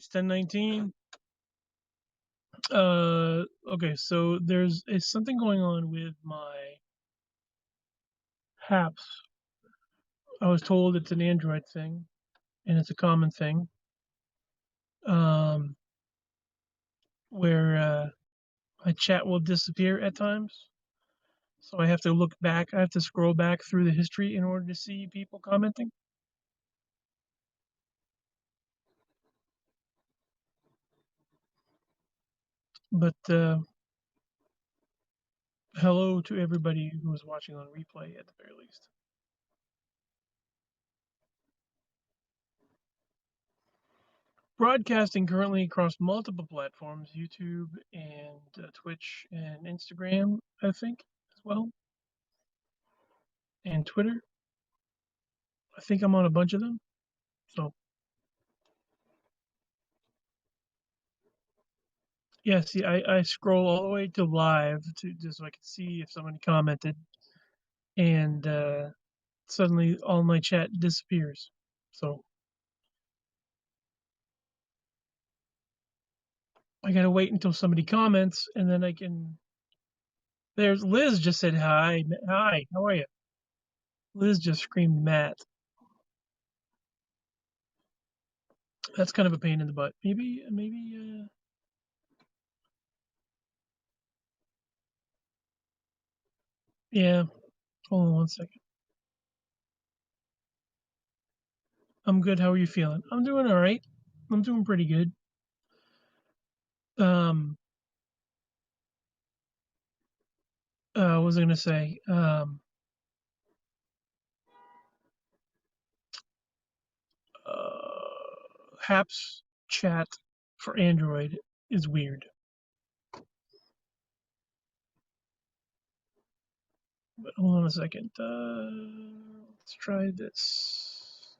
It's 10:19. Okay, so there's something going on with my HAPS. I was told it's an Android thing, and it's a common thing, um, where my chat will disappear at times. So I have to look back. I have to scroll back through the history in order to see people commenting. But hello to everybody who is watching on replay at the very least. Broadcasting currently across multiple platforms, YouTube and Twitch and Instagram, I think, as well, and Twitter. I think I'm on a bunch of them. So, yeah, see, I scroll all the way to live to just so I can see if somebody commented, and suddenly all my chat disappears. So, I gotta wait until somebody comments, and then I can. There's Liz just said hi. Hi, how are you? Liz just screamed Matt. That's kind of a pain in the butt. Maybe. Yeah. Hold on one second. I'm good. How are you feeling? I'm doing all right. I'm doing pretty good. Um, what was I gonna say? HAPS chat for Android is weird. But hold on a second. Let's try this.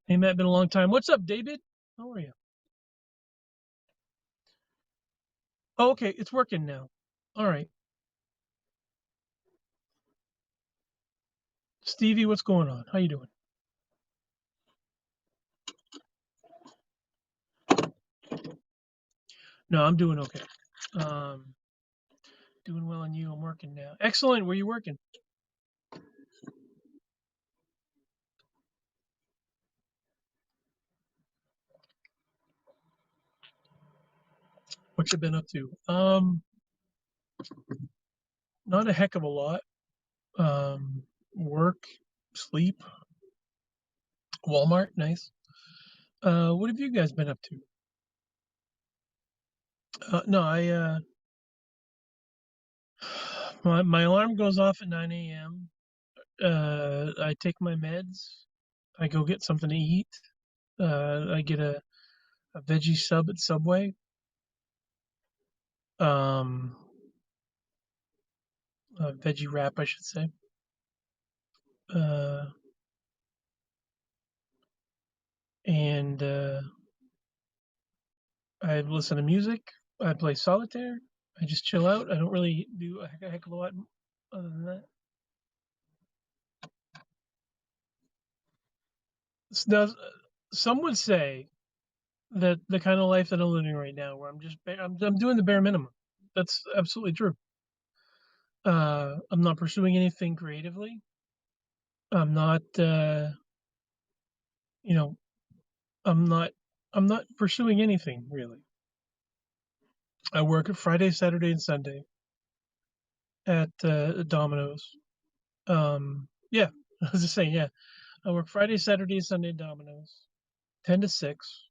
Hey, Matt, been a long time. What's up, David? How are you? Oh, okay, it's working now. All right. Stevie, what's going on? How you doing? No, I'm doing okay. Um, doing well on you. I'm working now. Excellent. Where you working? What you been up to? Not a heck of a lot. Work, sleep, Walmart, nice. What have you guys been up to? No, my alarm goes off at 9 a.m. I take my meds. I go get something to eat. I get a veggie sub at Subway. Um, a veggie wrap, I should say. Uh, and I listen to music. I play solitaire. I just chill out. I don't really do a heck of a lot other than that. Now, some would say that the kind of life that I'm living right now, where I'm doing the bare minimum. That's absolutely true. I'm not pursuing anything creatively. I'm not, you know, I'm not, I'm not pursuing anything really. I work Friday, Saturday, and Sunday at Domino's. Yeah, I was just saying, yeah, I work Friday, Saturday, and Sunday at Domino's, 10 to 6,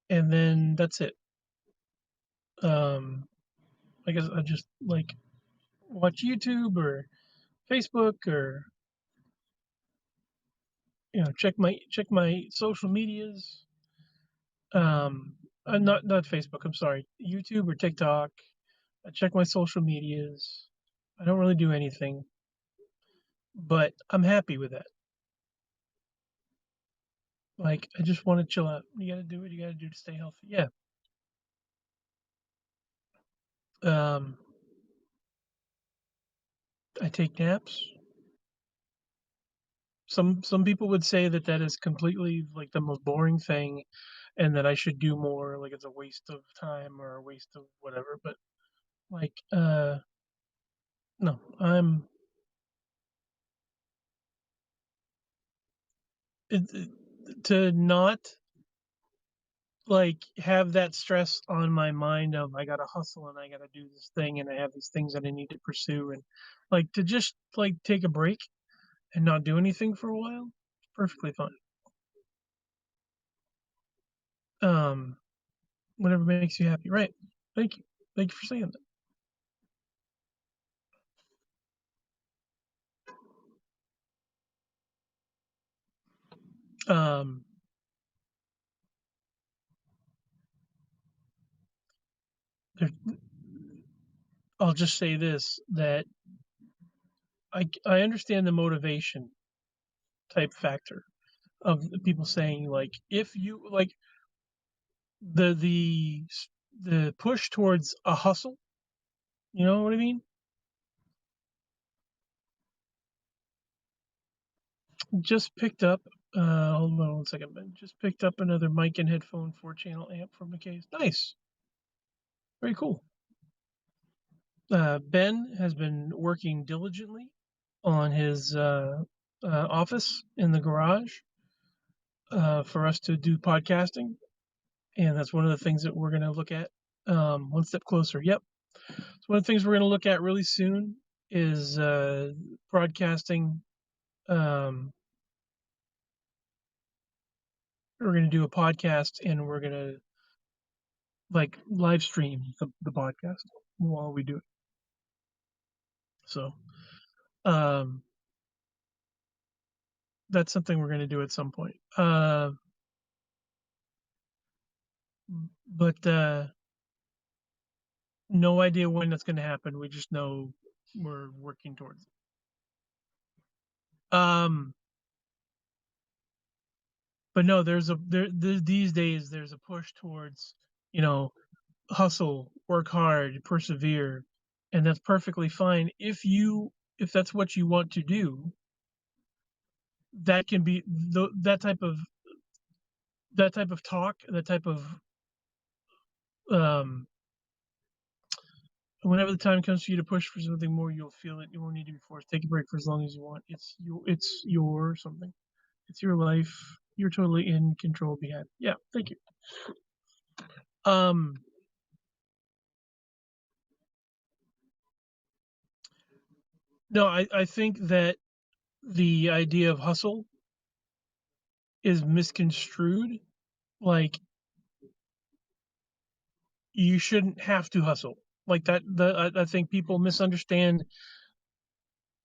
and then that's it. Um, I guess I just like watch YouTube or Facebook or check my social medias. Not Facebook. I'm sorry, YouTube or TikTok. I check my social medias. I don't really do anything, but I'm happy with that. Like I just want to chill out. You got to do what you got to do to stay healthy. Yeah. Um, I take naps. Some people would say that that is completely, like, the most boring thing, and that I should do more, like, it's a waste of time or a waste of whatever, but, like, no, to not, like, have that stress on my mind of I gotta hustle and I gotta do this thing and I have these things that I need to pursue, and, like, to just, like, take a break and not do anything for a while, perfectly fine. Um, Whatever makes you happy, right. Thank you. Thank you for saying that. There I'll just say this, that I understand the motivation type factor of the people saying, like, if you like, the push towards a hustle, you know what I mean? Just picked up, hold on one second, man. Just picked up another mic and headphone 4-channel amp from the case. Nice. Very cool. Ben has been working diligently on his office in the garage for us to do podcasting, and that's one of the things that we're going to look at one step closer. Yep. So one of the things we're going to look at really soon is broadcasting. Um, we're going to do a podcast, and we're going to, like, live stream the podcast while we do it. So um, that's something we're going to do at some point. But no idea when that's going to happen. We just know we're working towards it. But no, these days there's a push towards, you know, hustle, work hard, persevere, and that's perfectly fine if that's what you want to do. That can be that type of talk, that type of um whenever the time comes for you to push for something more, you'll feel it. You won't need to be forced. Take a break for as long as you want. It's your something. It's your life. You're totally in control. Be happy. Yeah, thank you. Um, no, I think that the idea of hustle is misconstrued. Like, you shouldn't have to hustle. Like that. I think people misunderstand.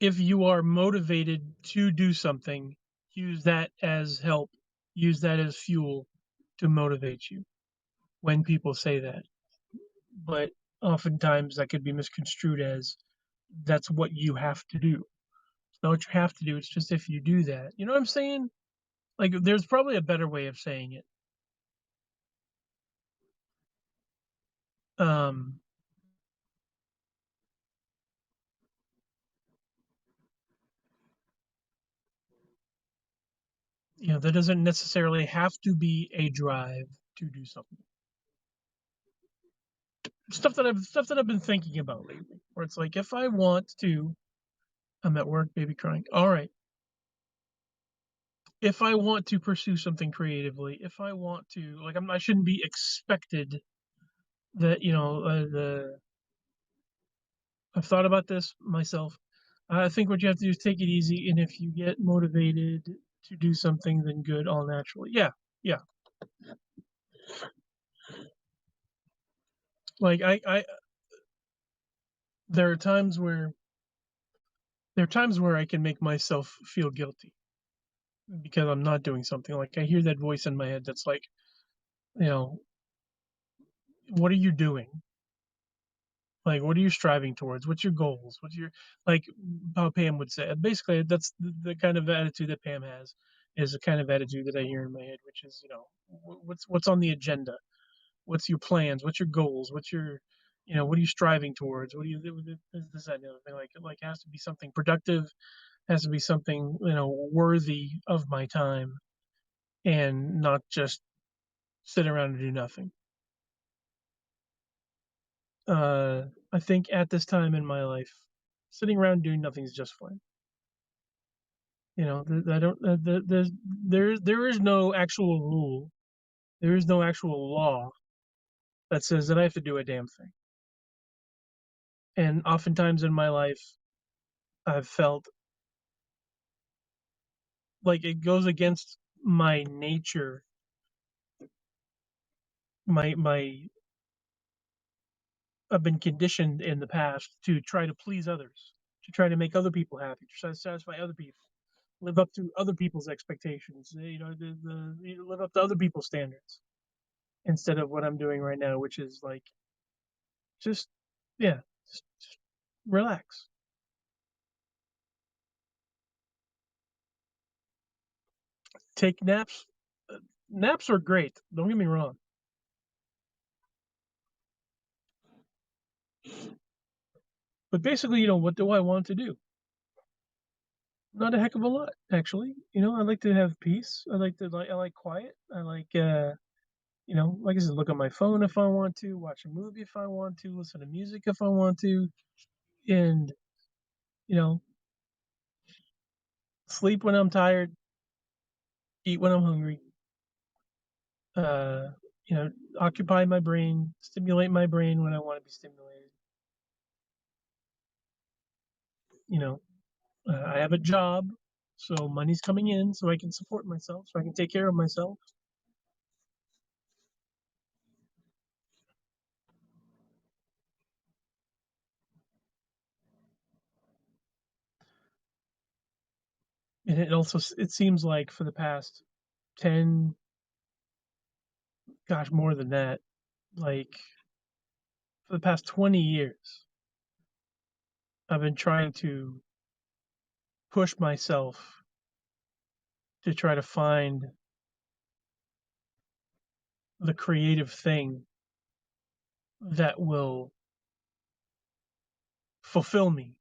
If you are motivated to do something, use that as help. Use that as fuel to motivate you. When people say that, but oftentimes that could be misconstrued as that's what you have to do. It's not what you have to do. It's just if you do that. You know what I'm saying? Like, there's probably a better way of saying it. Um, that doesn't necessarily have to be a drive to do something. Stuff that I've been thinking about lately, where it's like, if I want to, I'm at work, baby crying. All right. If I want to pursue something creatively, if I want to, like, I shouldn't be expected that, the I've thought about this myself. I think what you have to do is take it easy, and if you get motivated to do something, then good, all naturally. Yeah, yeah. Like, there are times where I can make myself feel guilty because I'm not doing something. Like, I hear that voice in my head that's like, you know, what are you doing? Like, what are you striving towards? What's your goals? What's your, like, how Pam would say? Basically, that's the kind of attitude that Pam has, is the kind of attitude that I hear in my head, which is, what's on the agenda? What's your plans? What's your goals? What are you striving towards? What do you do? This, that, and the other thing. Like, it has to be something productive, Has to be something, worthy of my time and not just sit around and do nothing. I think at this time in my life, sitting around doing nothing is just fine. I don't. There is no actual rule. There is no actual law that says that I have to do a damn thing. And oftentimes in my life, I've felt like it goes against my nature, my I've been conditioned in the past to try to please others, to try to make other people happy, to try to satisfy other people, live up to other people's expectations, live up to other people's standards instead of what I'm doing right now, which is like just, yeah, just relax. Take naps. Naps are great. Don't get me wrong. But basically, what do I want to do? Not a heck of a lot, actually. I like to have peace. I like quiet. I like like I said, look at my phone if I want to, watch a movie if I want to, listen to music if I want to, and you know, sleep when I'm tired, eat when I'm hungry. Uh, you know, occupy my brain, stimulate my brain when I want to be stimulated. You know, I have a job, so money's coming in, so I can support myself, so I can take care of myself. And it seems like for the past 10, gosh, more than that, like for the past 20 years, I've been trying to push myself to try to find the creative thing that will fulfill me.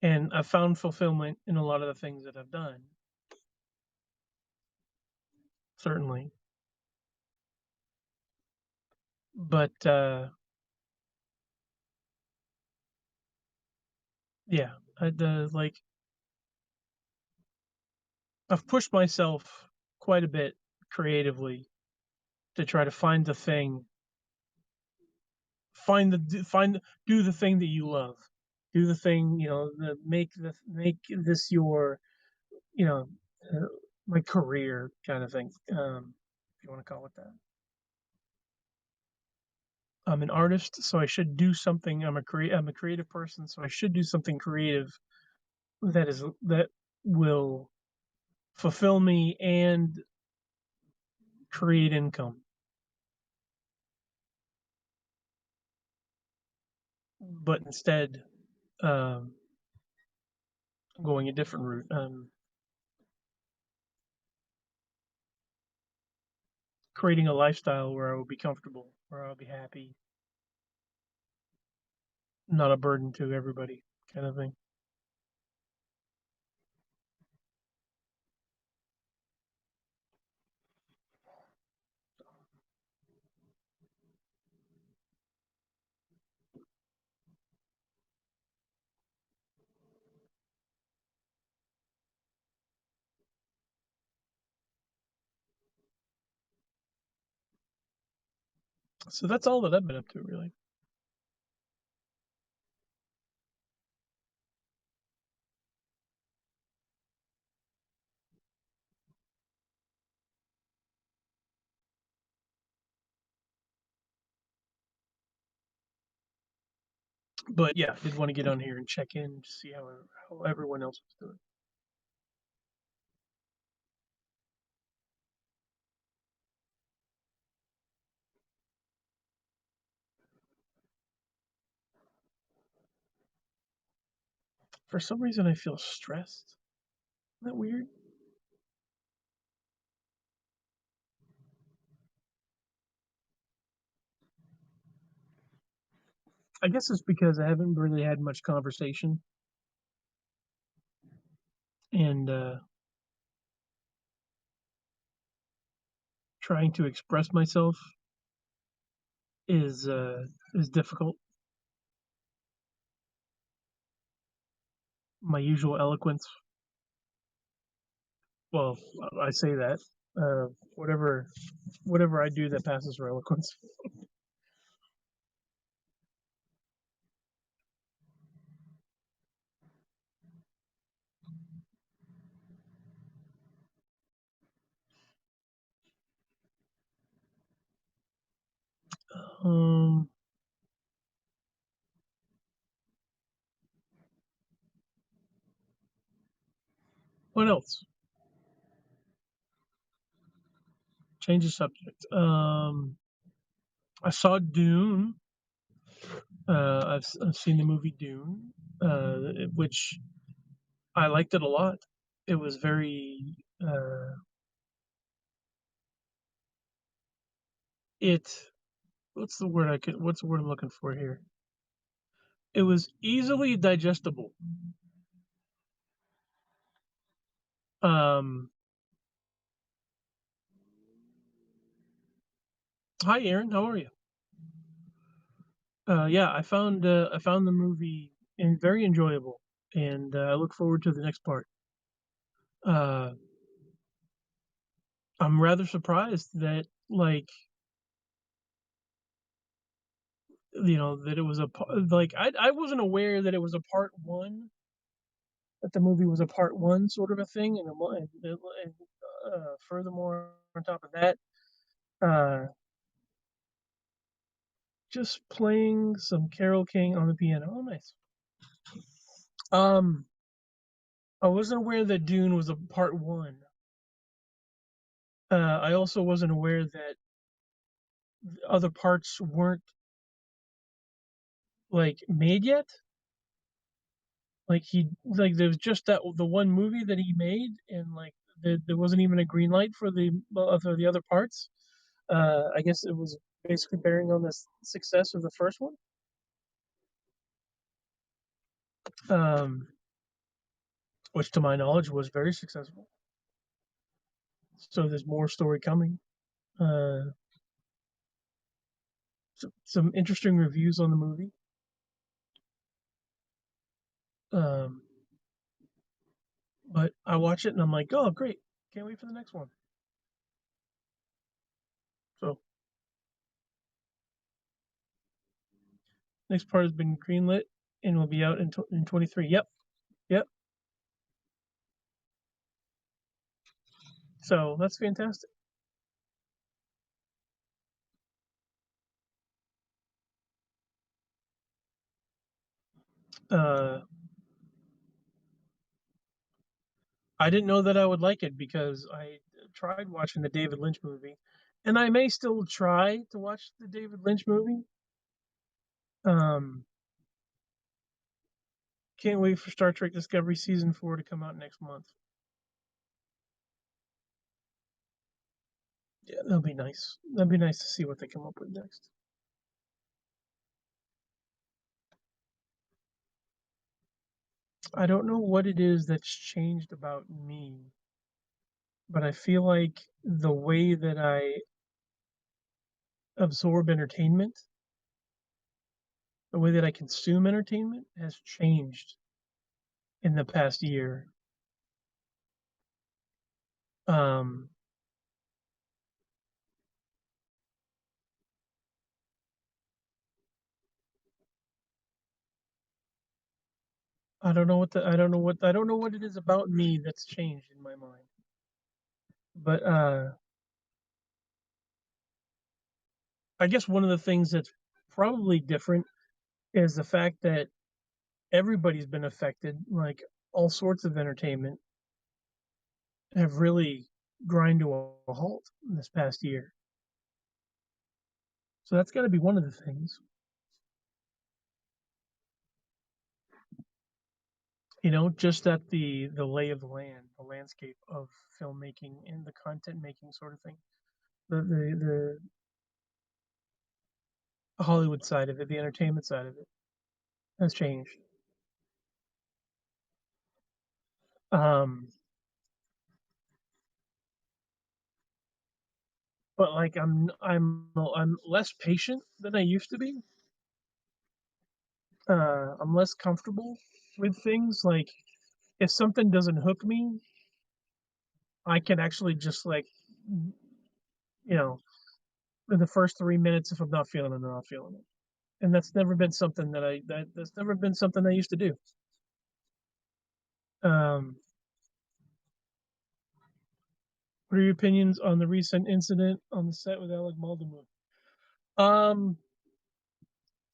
And I've found fulfillment in a lot of the things that I've done, certainly. But yeah, like I've pushed myself quite a bit creatively to try to find the thing, find do the thing that you love, do the thing, make this your, you know, uh, my career kind of thing, if you want to call it that. I'm an artist, so I should do something. I'm a creative person, so I should do something creative that will fulfill me and create income. But instead, um, I'm going a different route. Creating a lifestyle where I will be comfortable, where I'll be happy, not a burden to everybody, kind of thing. So that's all that I've been up to, really. But yeah, did want to get on here and check in to see how everyone else was doing. For some reason, I feel stressed. Isn't that weird? I guess it's because I haven't really had much conversation. and trying to express myself is is difficult. My usual eloquence, well, I say that uh, whatever whatever I do that passes for eloquence. Um, what else? Change the subject. I saw Dune. I've seen the movie Dune, which I liked it a lot. It was very it what's the word I'm looking for here? It was easily digestible. Um, Hi Aaron, how are you? Yeah, I found the movie very enjoyable, and I look forward to the next part. Uh, I'm rather surprised that that it was I wasn't aware that it was a part one, that the movie was a part one sort of a thing, and furthermore, on top of that, uh, just playing some Carol King on the piano. Oh, nice. Um, I wasn't aware that Dune was a part one. I also wasn't aware that other parts weren't made yet. There was just that the one movie that he made, and there wasn't even a green light for the other parts. I guess it was basically bearing on the success of the first one, um, which to my knowledge was very successful. So there's more story coming. Uh, some interesting reviews on the movie. Um, but I watch it and I'm like, oh, great! Can't wait for the next one. So next part has been greenlit and will be out in 23. Yep, yep. So that's fantastic. Uh, I didn't know that I would like it because I tried watching the David Lynch movie, and I may still try to watch the David Lynch movie. Um, can't wait for Star Trek Discovery season 4 to come out next month. Yeah, that'll be nice. That'd be nice to see what they come up with next. I don't know what it is that's changed about me, but I feel like the way that I absorb entertainment, the way that I consume entertainment has changed in the past year. Um, I don't know what it is about me that's changed in my mind. But I guess one of the things that's probably different is the fact that everybody's been affected. Like all sorts of entertainment have really grind to a halt in this past year. So that's got to be one of the things. Just that the lay of the land, the landscape of filmmaking and the content making sort of thing. The Hollywood side of it, the entertainment side of it has changed. Um, but like I'm less patient than I used to be. I'm less comfortable with things. Like if something doesn't hook me, I can actually just like you know in the first 3 minutes, if I'm not feeling it, I'm not feeling it. And that's never been something that's never been something I used to do. Um, what are your opinions on the recent incident on the set with Alec Baldwin? Um,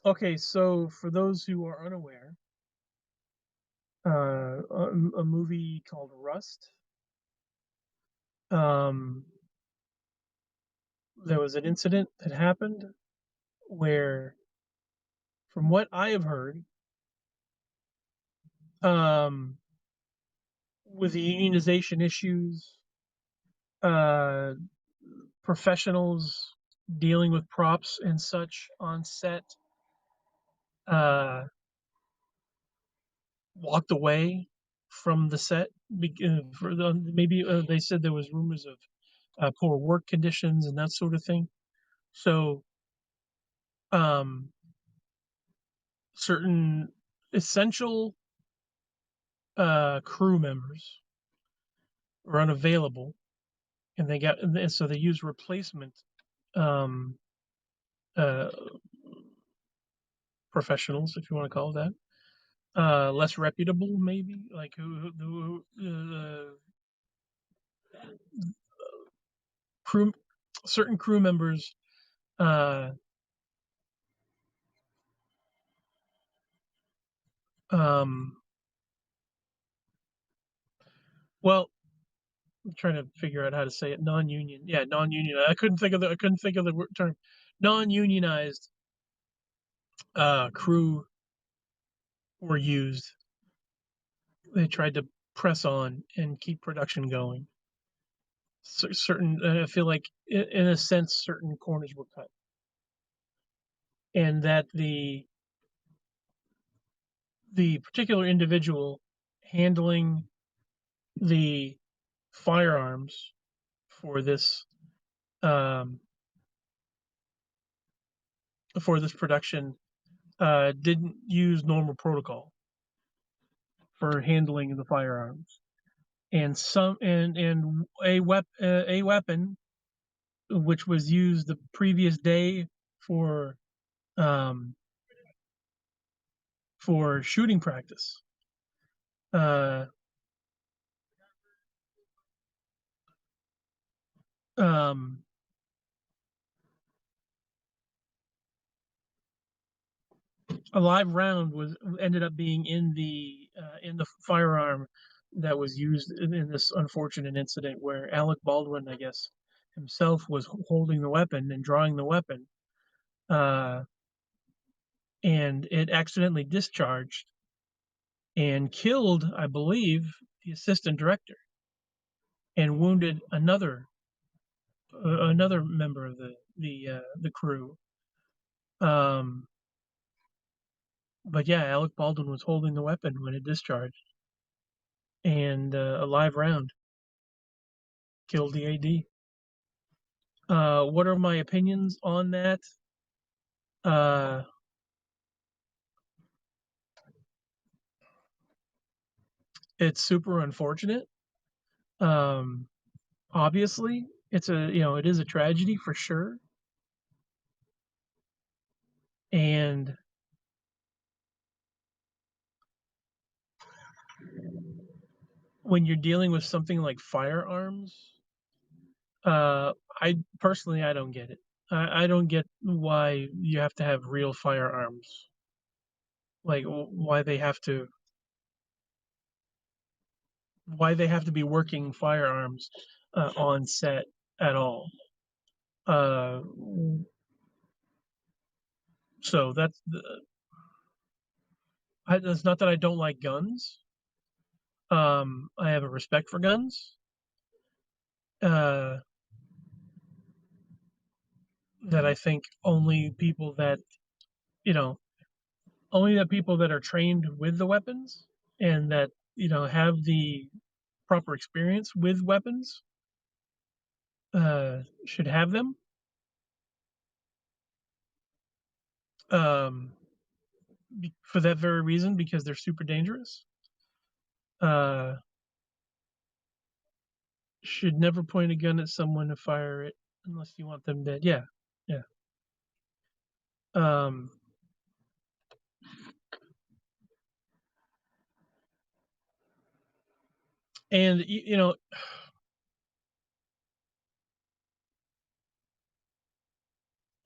okay, so for those who are unaware, a movie called Rust. Um, there was an incident that happened where, from what I have heard, um, with the unionization issues, uh, professionals dealing with props and such on set uh, walked away from the set. For maybe they said there was rumors of poor work conditions and that sort of thing. So um, certain essential crew members were unavailable, and so they used replacement um, uh, professionals, if you want to call it that, less reputable, maybe like crew certain crew members. Uh, um, well, I'm trying to figure out how to say it. Non-union, yeah, non-union. I couldn't think of the term. Non-unionized crew were used. They tried to press on and keep production going. Certain, I feel like, in a sense, certain corners were cut, and that the particular individual handling the firearms for um, this production didn't use normal protocol for handling the firearms, and a weapon which was used the previous day for um, shooting practice. Uh, um, a live round was ended up being in the firearm that was used in this unfortunate incident where Alec Baldwin, I guess, himself was holding the weapon and drawing the weapon, uh, and it accidentally discharged and killed, I believe, the assistant director and wounded another member of the crew. Um, but yeah, Alec Baldwin was holding the weapon when it discharged, and a live round killed the AD. What are my opinions on that? Uh, it's super unfortunate. Um, obviously, it is a tragedy for sure. And when you're dealing with something like firearms, uh, I don't get it. I don't get why you have to have real firearms. Like why they have to be working firearms on set at all. Uh, so that's not that I don't like guns. I have a respect for guns. Uh, that I think you know, only the people that are trained with the weapons and that have proper experience with weapons should have them. Um, for that very reason, because they're super dangerous. Uh, should never point a gun at someone to fire it unless you want them dead. Yeah, yeah. Um, and you know,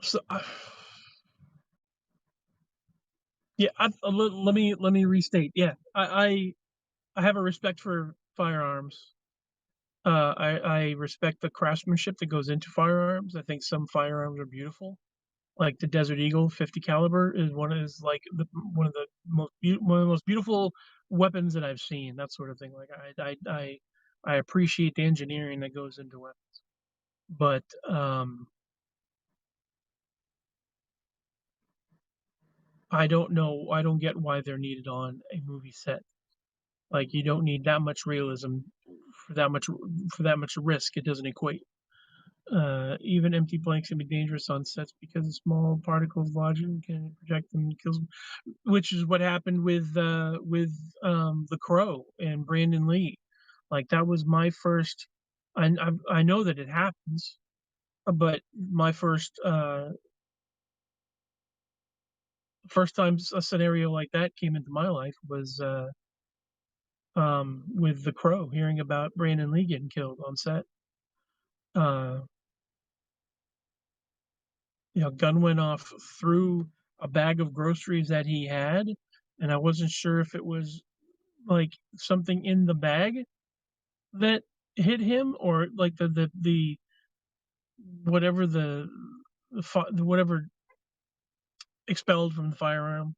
so yeah. Let me restate. Yeah, I have a respect for firearms. I respect the craftsmanship that goes into firearms. I think some firearms are beautiful. Like the Desert Eagle 50 caliber is like one of the one of the most beautiful weapons that I've seen. That sort of thing. Like I appreciate the engineering that goes into weapons, but I don't know. I don't get why they're needed on a movie set. Like you don't need that much realism for that much risk. It doesn't equate. Even empty blanks can be dangerous on sets because small particles lodge and can project them and kills, which is what happened with The Crow and Brandon Lee. Like that was my first. I know that it happens, but my first time a scenario like that came into my life was with The Crow, hearing about Brandon Lee getting killed on set. Uh, gun went off through a bag of groceries that he had, and I wasn't sure if it was like something in the bag that hit him or like the whatever whatever expelled from the firearm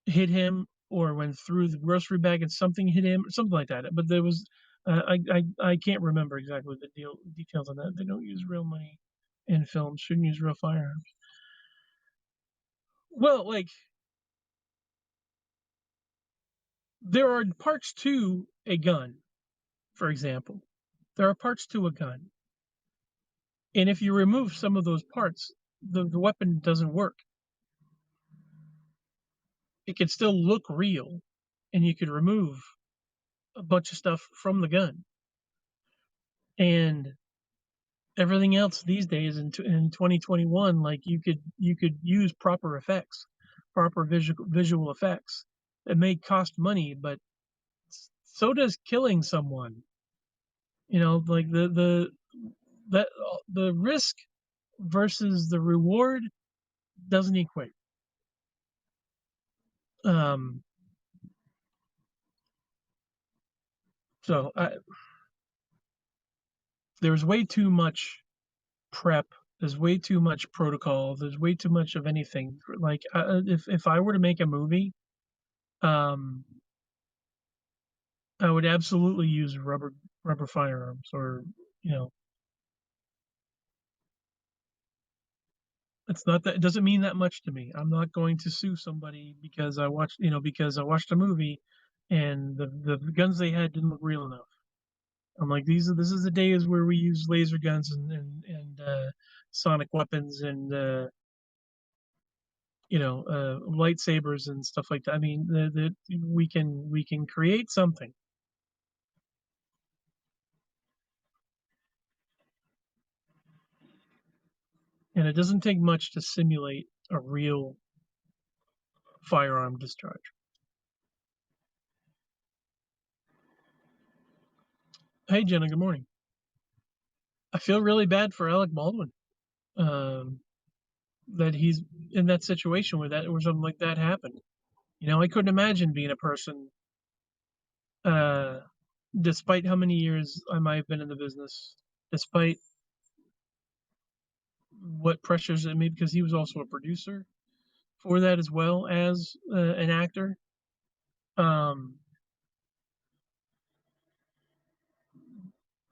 hit him or went through the grocery bag and something hit him or something like that. But there was I can't remember exactly the details on that. They don't use real money in films. Shouldn't use real firearms. Well, like there are parts to a gun, for example. There are parts to a gun. And if you remove some of those parts, the weapon doesn't work. It can still look real, and you could remove a bunch of stuff from the gun. And everything else these days in 2021, like you could use proper effects, proper visual effects. It may cost money, but so does killing someone. Like that the risk versus the reward doesn't equate. Um, so there's way too much prep. There's way too much protocol. There's way too much of anything. Like if I were to make a movie, um, I would absolutely use rubber firearms, or you know, it's not that it doesn't mean that much to me. I'm not going to sue somebody because I watched a movie and the guns they had didn't look real enough. I'm like, this is the days where we use laser guns and sonic weapons and lightsabers and stuff like that. I mean, we can create something, and it doesn't take much to simulate a real firearm discharge. Hey, Jenna. Good morning. I feel really bad for Alec Baldwin. Um, that he's in that situation where something like that happened. I couldn't imagine being a person, uh, despite how many years I might have been in the business, despite what pressures it made, because he was also a producer for that as well as an actor. Um,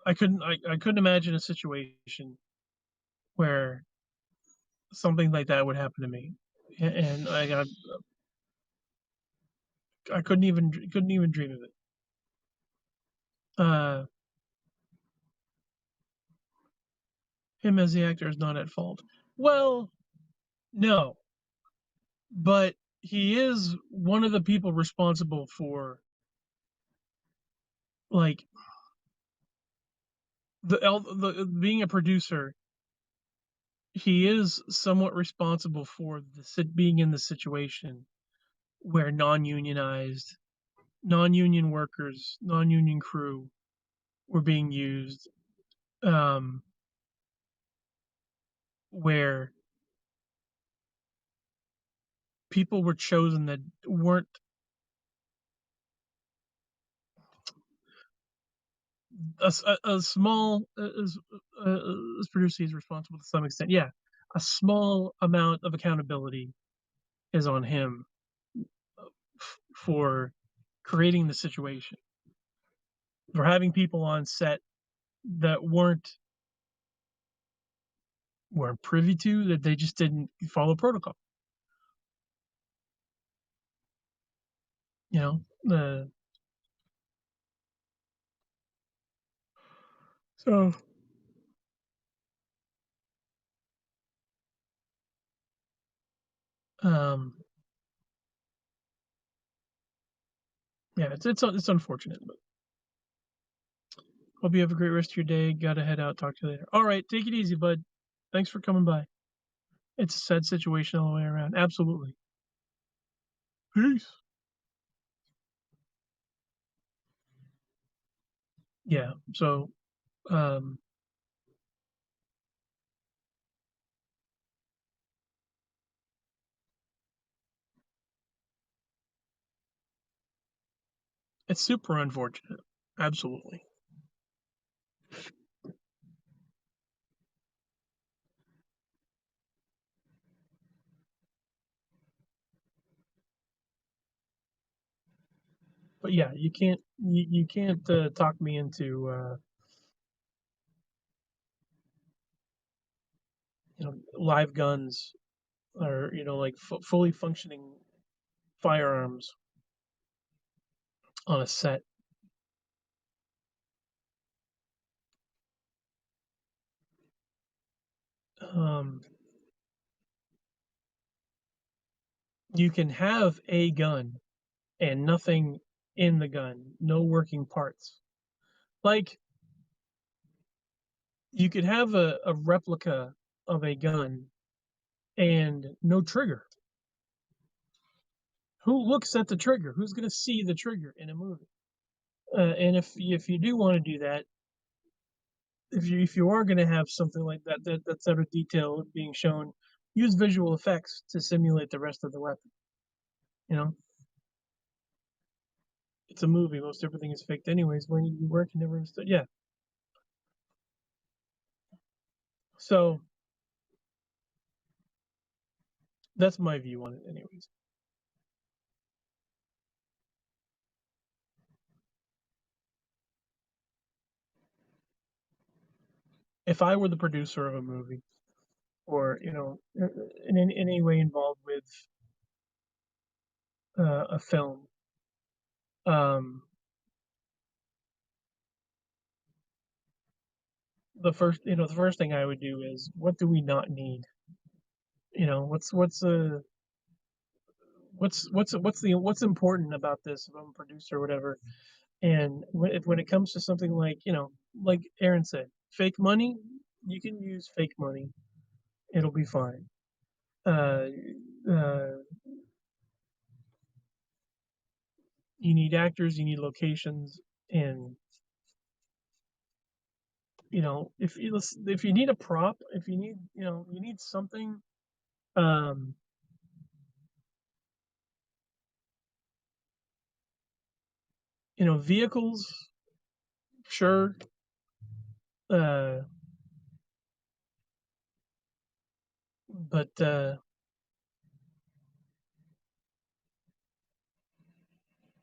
I couldn't imagine a situation where something like that would happen to me, and I couldn't even dream of it. Uh, him as the actor is not at fault. Well, no, but he is one of the people responsible for like the being a producer. He is somewhat responsible for being in the situation where non-union workers, non-union crew were being used, um, where people were chosen that weren't a small as producer is responsible to some extent. Yeah, a small amount of accountability is on him for creating the situation, for having people on set that weren't privy to, that they just didn't follow protocol. You know, so um, yeah, it's unfortunate, but hope you have a great rest of your day. Gotta head out. Talk to you later. All right, take it easy, bud. Thanks for coming by. It's a sad situation all the way around. Absolutely. Peace. Yeah. So um, it's super unfortunate. Absolutely. But yeah, you can't talk me into live guns or like fully functioning firearms on a set. Um, you can have a gun and nothing in the gun, no working parts. Like you could have a replica of a gun and no trigger. Who looks at the trigger? Who's going to see the trigger in a movie? And if you do want to do that, if you are going to have something like that sort of detail being shown, use visual effects to simulate the rest of the weapon. You know, it's a movie. Most everything is faked anyways. When you work, you never understood. Yeah. So that's my view on it, anyways. If I were the producer of a movie, or in any way involved with a film, um, the first thing I would do is what do we not need? What's important about this if I'm a producer or whatever. And when it comes to something like like Aaron said, fake money, you can use fake money. It'll be fine. Uh, uh, you need actors, you need locations, and if you need a prop, if you need you need something, um, vehicles, sure. Uh, but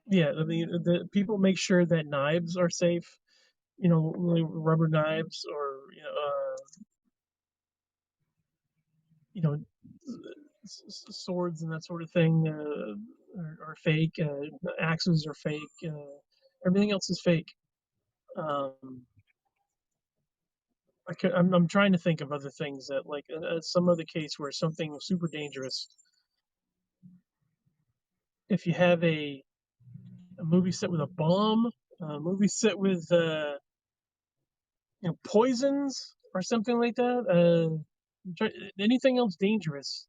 yeah, the people make sure that knives are safe. Like rubber knives or you know swords and that sort of thing are fake. Axes are fake. Everything else is fake. Um, I'm trying to think of other things that, like, some other case where something super dangerous. If you have a movie set with a bomb, a movie set with poisons or something like that. Anything else dangerous?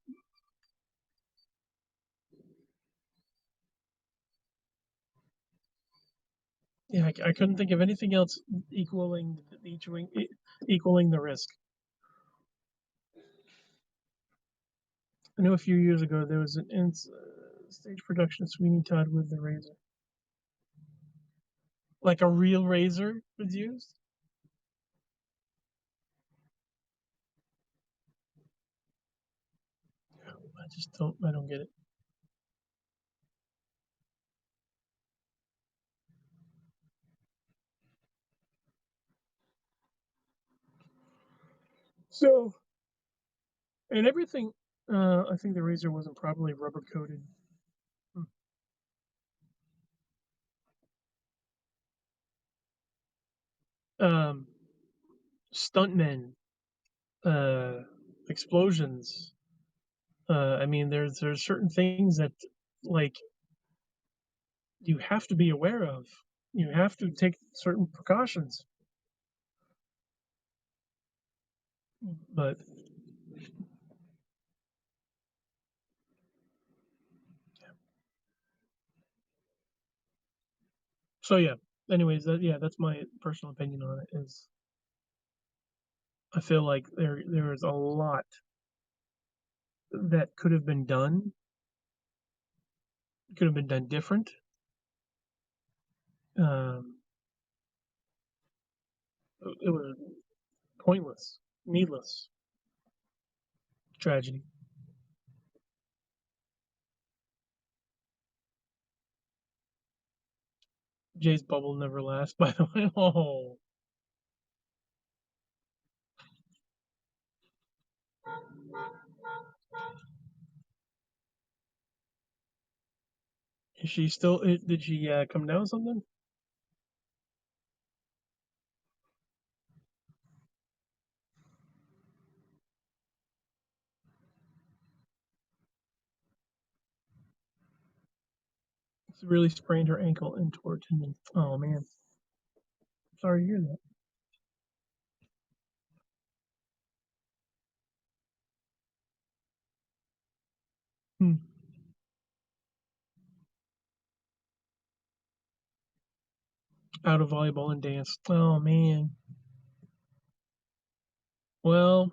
Yeah, I couldn't think of anything else equaling equaling the risk. I know a few years ago there was an stage production of Sweeney Todd with the razor, like a real razor was used. I don't get it. So, and everything, I think the razor wasn't properly rubber coated. Hmm. Um, Stuntmen, uh, explosions. I mean, there's certain things that, like, you have to be aware of. You have to take certain precautions. But so yeah. Anyways, that's my personal opinion on it. Is I feel like there is a lot that could have been done different. Um, it was pointless, needless tragedy. Jay's bubble never lasts. By the way, oh, is she still? Did she come down with something? She really sprained her ankle and tore a tendon. Oh man, sorry to hear that. Hmm. Out of volleyball and dance. Oh man. Well,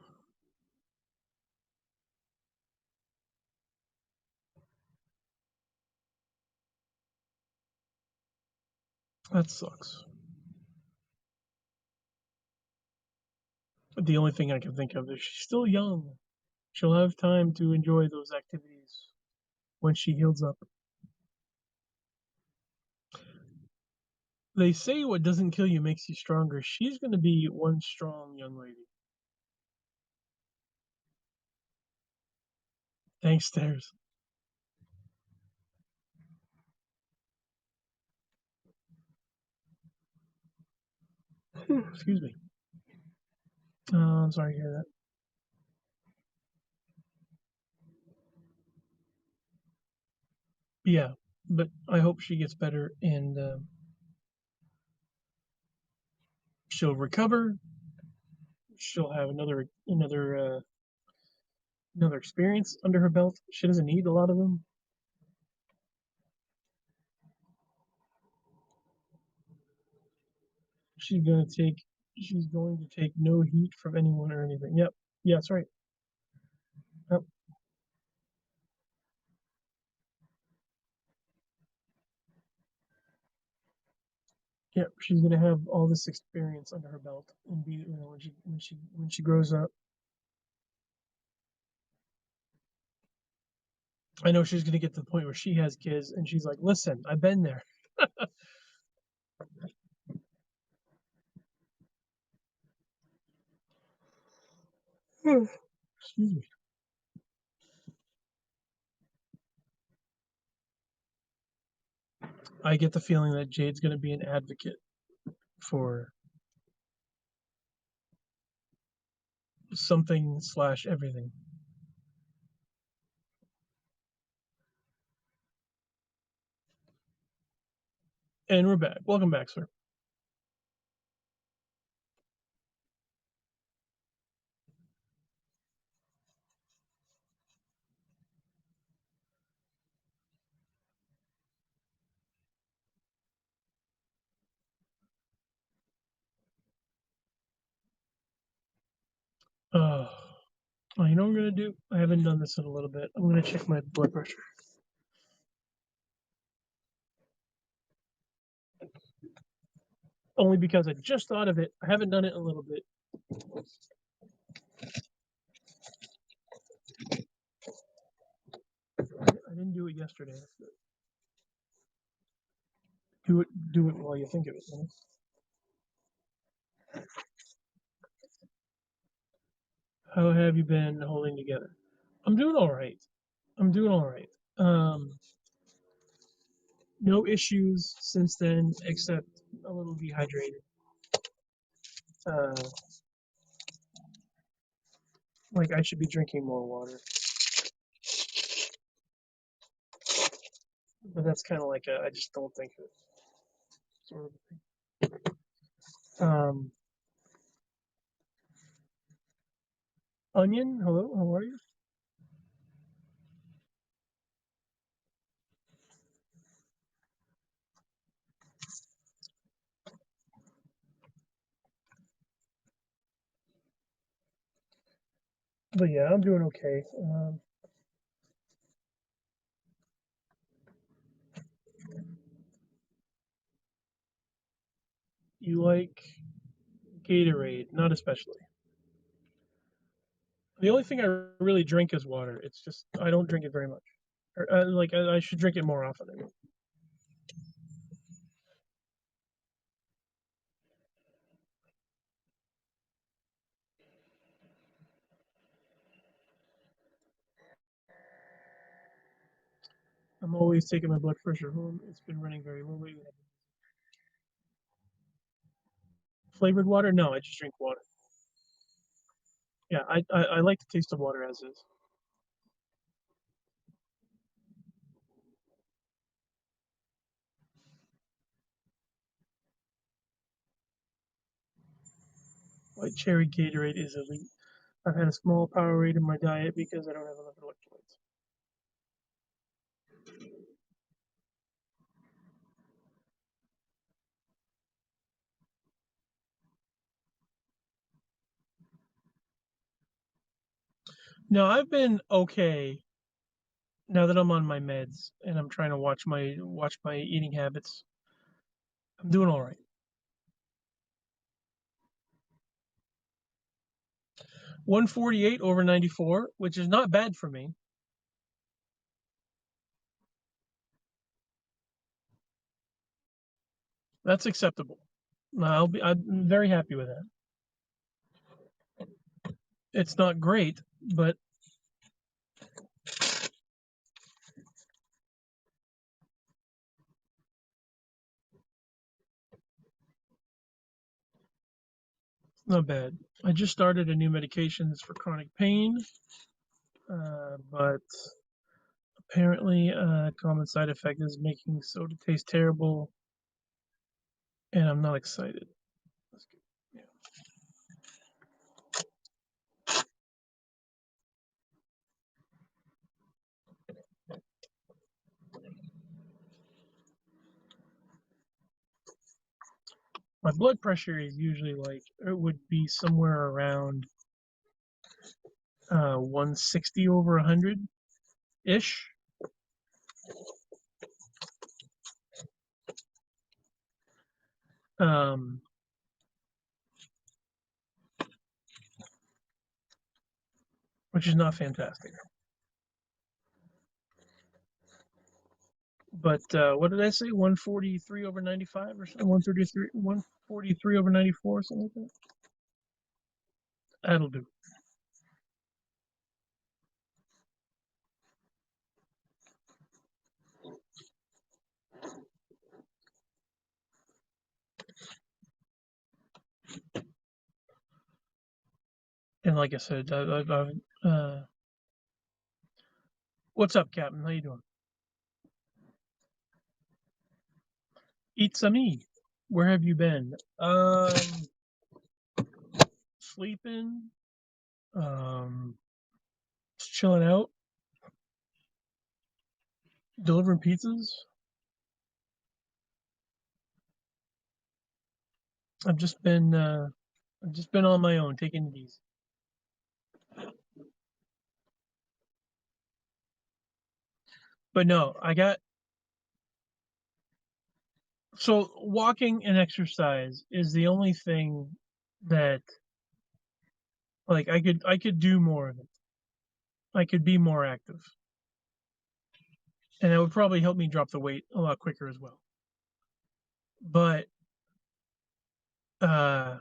that sucks. The only thing I can think of is she's still young. She'll have time to enjoy those activities when she heals up. They say what doesn't kill you makes you stronger. She's going to be one strong young lady. Thanks, Stairs. Excuse me. I'm sorry to hear that. Yeah, but I hope she gets better and she'll recover. She'll have another experience under her belt. She doesn't need a lot of them. She's gonna take she's going to take no heat from anyone or anything. Yep. Yeah, that's right. Yep. Yep. She's gonna have all this experience under her belt and be when she grows up. I know she's gonna get to the point where she has kids and she's like, listen, I've been there. Excuse me. I get the feeling that Jade's gonna be an advocate for something/everything. And we're back. Welcome back, sir. Oh, well, you know what I'm gonna do? I haven't done this in a little bit. I'm gonna check my blood pressure. Only because I just thought of it. I haven't done it in a little bit. I didn't do it yesterday. Do it while you think of it. You know? How have you been holding together? I'm doing all right. I'm doing all right. No issues since then, except a little dehydrated. Uh, like I should be drinking more water, but that's kind of like I just don't think of it sort of thing. Onion, hello, how are you? But yeah, I'm doing okay. You like Gatorade? Not especially. The only thing I really drink is water. It's just I don't drink it very much. Or, like I should drink it more often. I mean. I'm always taking my blood pressure home. It's been running very low lately. Flavored water? No, I just drink water. Yeah, I like the taste of water as is. White cherry Gatorade is elite. I've had a small Powerade in my diet because I don't have enough electrolytes. No, I've been okay now that I'm on my meds and I'm trying to watch my eating habits. I'm doing all right. 148 over 94, which is not bad for me. That's acceptable. I'm very happy with that. It's not great, but not bad. I just started a new medication that's for chronic pain, but apparently a common side effect is making soda taste terrible, and I'm not excited. That's good. Yeah. My blood pressure is usually like it would be somewhere around 160 over 100 ish. Um, which is not fantastic. But what did I say? 143 over 95 or something? 143 over 94 or something like that? That'll do. And like I said, what's up, Captain? How you doing? Eat some meat. Where have you been? Sleeping. Just chilling out. Delivering pizzas. I've just been, I've just been on my own, taking it easy. But no, I got so walking and exercise is the only thing that like I could do more of it. I could be more active. And it would probably help me drop the weight a lot quicker as well. But uh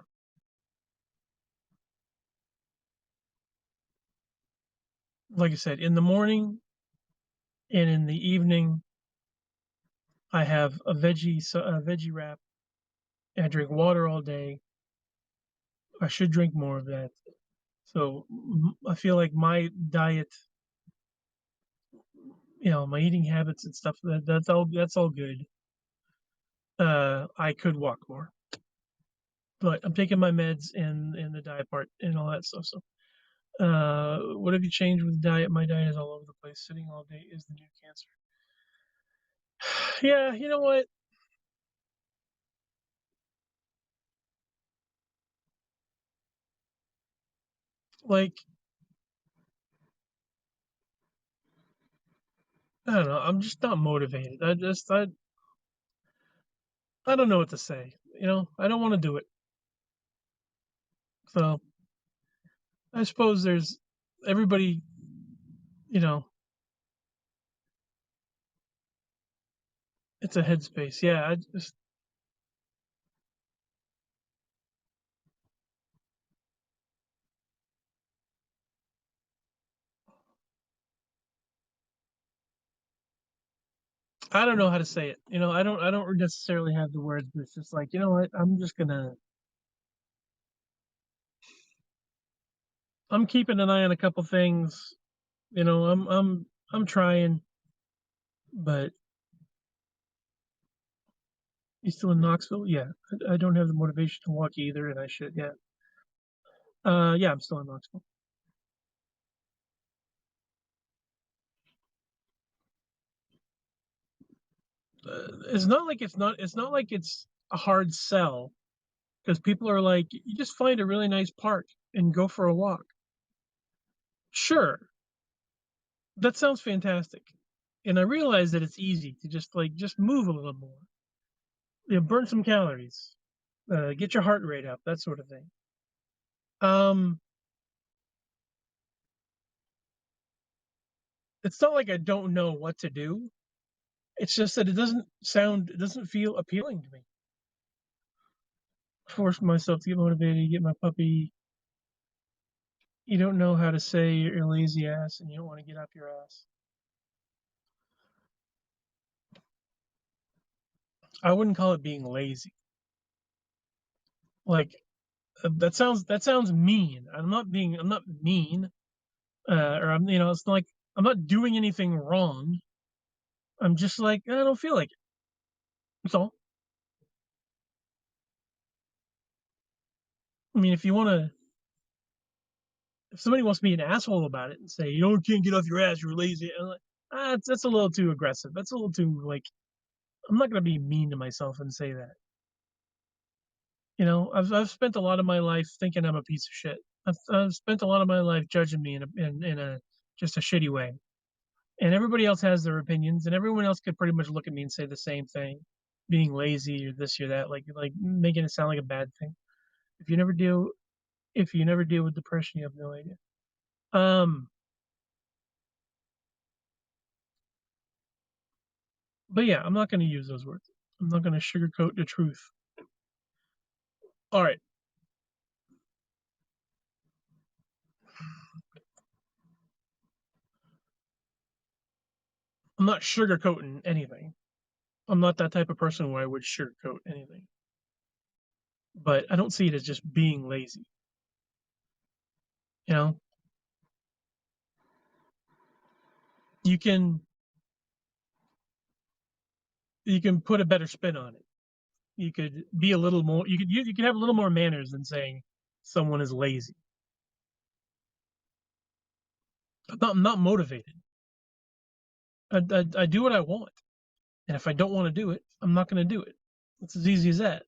like I said, in the morning and in the evening, I have a veggie wrap. I drink water all day. I should drink more of that. So I feel like my diet, my eating habits and stuff that's all good. I could walk more, but I'm taking my meds and the diet part and all that stuff. So, what have you changed with diet? My diet is all over the place. Sitting all day is the new cancer. Yeah, you know what? Like, I don't know. I'm just not motivated. I don't know what to say. I don't want to do it. So I suppose there's everybody. You know, it's a headspace. Yeah, I don't know how to say it. I don't necessarily have the words, but it's just like, you know what? I'm keeping an eye on a couple things. I'm trying, but you still in Knoxville? Yeah. I don't have the motivation to walk either, and I should, yeah. Yeah, I'm still in Knoxville. It's not like it's a hard sell because people are like, you just find a really nice park and go for a walk. Sure, that sounds fantastic. And I realize that it's easy to just move a little more. Burn some calories, get your heart rate up, that sort of thing. Um, it's not like I don't know what to do. It's just that it doesn't feel appealing to me. Force myself to get motivated, get my puppy. You don't know how to say you're a lazy ass and you don't want to get up your ass. I wouldn't call it being lazy. Like that sounds mean. I'm not mean. Or it's not like I'm not doing anything wrong. I'm just like I don't feel like it. That's all. I mean, if somebody wants to be an asshole about it and say you can't get off your ass, you're lazy. I'm like, that's a little too aggressive. That's a little too like I'm not gonna be mean to myself and say that. I've spent a lot of my life thinking I'm a piece of shit. I've spent a lot of my life judging me in a just a shitty way. And everybody else has their opinions, and everyone else could pretty much look at me and say the same thing, being lazy or this or that, like making it sound like a bad thing. If you never deal if you never deal with depression, you have no idea. Um, but yeah, I'm not going to use those words. I'm not going to sugarcoat the truth. All right, I'm not sugarcoating anything. I'm not that type of person where I would sugarcoat anything. But I don't see it as just being lazy. You know, you can you can put a better spin on it. You could be a little more. You could have a little more manners than saying someone is lazy. I'm not motivated. I do what I want, and if I don't want to do it, I'm not going to do it. It's as easy as that.